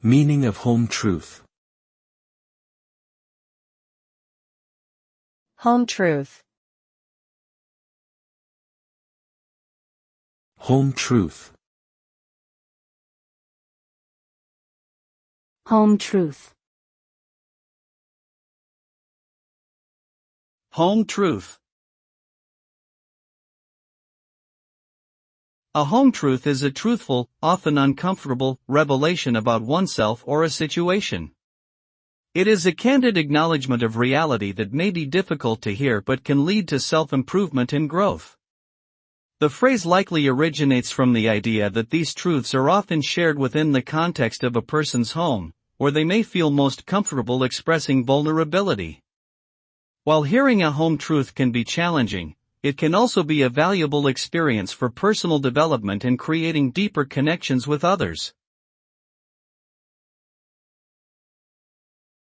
Meaning of home truth. Home truth. Home truth. Home truth. Home truth. A home truth is a truthful, often uncomfortable, revelation about oneself or a situation. It is a candid acknowledgement of reality that may be difficult to hear but can lead to self-improvement and growth. The phrase likely originates from the idea that these truths are often shared within the context of a person's home, where they may feel most comfortable expressing vulnerability. While hearing a home truth can be challenging, it can also be a valuable experience for personal development and creating deeper connections with others.